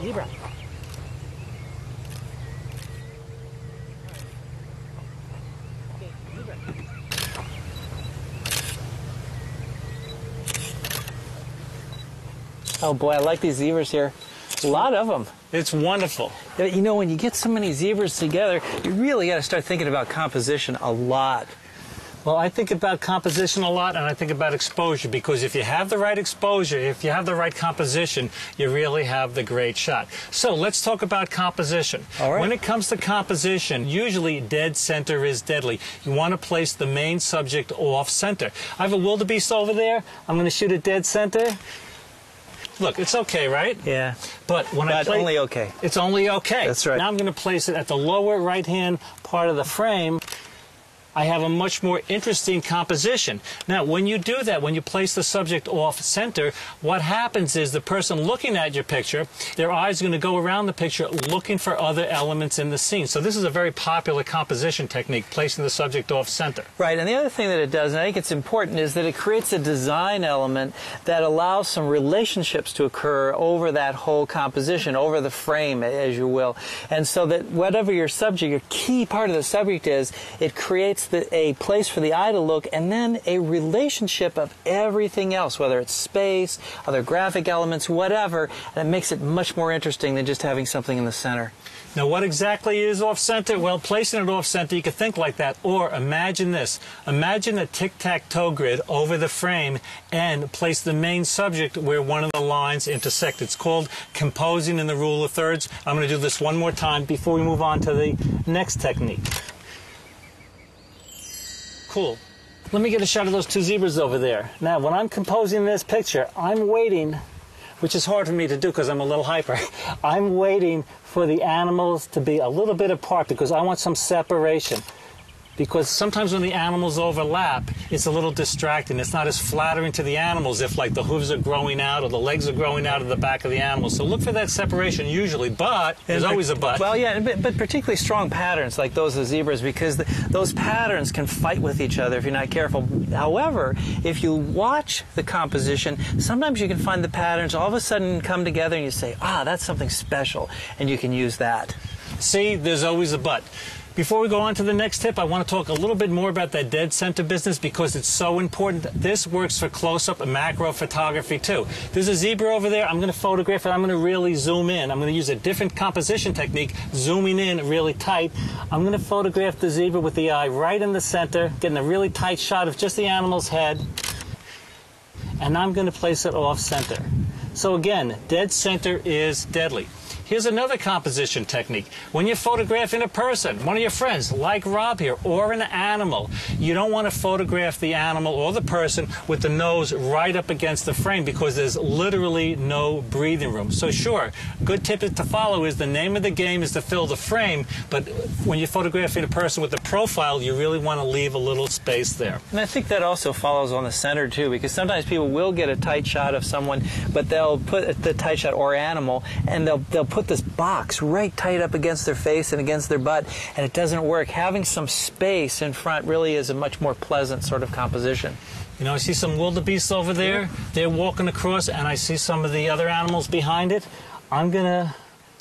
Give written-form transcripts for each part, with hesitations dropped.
Zebra. Oh boy, I like these zebras here. A lot of them. It's wonderful. You know, when you get so many zebras together, you really got to start thinking about composition a lot. Well, I think about composition a lot, and I think about exposure, because if you have the right exposure, if you have the right composition, you really have the great shot. So let's talk about composition. All right. When it comes to composition, usually dead center is deadly. You want to place the main subject off center. I have a wildebeest over there. I'm going to shoot it dead center. Look, it's okay, right? Yeah. But when I play, only okay. It's only okay. That's right. Now I'm going to place it at the lower right-hand part of the frame. I have a much more interesting composition. Now, when you do that, when you place the subject off center, what happens is the person looking at your picture, their eyes are going to go around the picture looking for other elements in the scene. So this is a very popular composition technique, placing the subject off center. Right, and the other thing that it does, and I think it's important, is that it creates a design element that allows some relationships to occur over that whole composition, over the frame, as you will. And so that whatever your subject, your key part of the subject is, it creates a place for the eye to look, and then a relationship of everything else, whether it's space, other graphic elements, whatever, and it makes it much more interesting than just having something in the center. Now, what exactly is off-center? Well, placing it off-center, you could think like that. Or imagine this. Imagine a tic-tac-toe grid over the frame and place the main subject where one of the lines intersect. It's called composing in the rule of thirds. I'm going to do this one more time before we move on to the next technique. Cool. Let me get a shot of those two zebras over there. Now, when I'm composing this picture, I'm waiting, which is hard for me to do because I'm a little hyper. I'm waiting for the animals to be a little bit apart because I want some separation. Because sometimes when the animals overlap, it's a little distracting. It's not as flattering to the animals if, like, the hooves are growing out or the legs are growing out of the back of the animal. So look for that separation usually, but there's always a but. Well, yeah, but particularly strong patterns like those of zebras, because those patterns can fight with each other if you're not careful. However, if you watch the composition, sometimes you can find the patterns all of a sudden come together and you say, ah, that's something special, and you can use that. See, there's always a but. Before we go on to the next tip, I want to talk a little bit more about that dead center business because it's so important. This works for close-up and macro photography too. There's a zebra over there. I'm going to photograph it. I'm going to really zoom in. I'm going to use a different composition technique, zooming in really tight. I'm going to photograph the zebra with the eye right in the center, getting a really tight shot of just the animal's head. And I'm going to place it off center. So again, dead center is deadly. Here's another composition technique. When you're photographing a person, one of your friends, like Rob here, or an animal, you don't want to photograph the animal or the person with the nose right up against the frame because there's literally no breathing room. So sure, good tip to follow is the name of the game is to fill the frame, but when you're photographing a person with a profile, you really want to leave a little space there. And I think that also follows on the center too, because sometimes people will get a tight shot of someone, but they'll put the tight shot or animal, and they'll put this box right tight up against their face and against their butt, and it doesn't work. Having some space in front really is a much more pleasant sort of composition. You know, I see some wildebeests over there. They're walking across, and I see some of the other animals behind it. I'm going to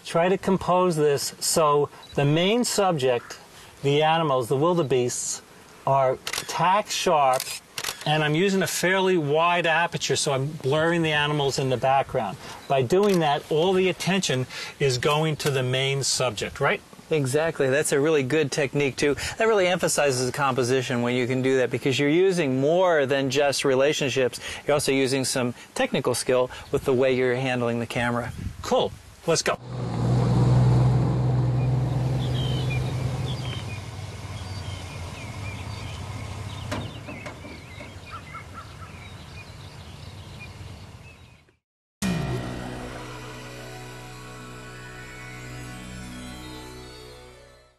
try to compose this so the main subject, the animals, the wildebeests, are tack sharp, and I'm using a fairly wide aperture, so I'm blurring the animals in the background. By doing that, all the attention is going to the main subject, right? Exactly. That's a really good technique, too. That really emphasizes the composition when you can do that, because you're using more than just relationships. You're also using some technical skill with the way you're handling the camera. Cool. Let's go.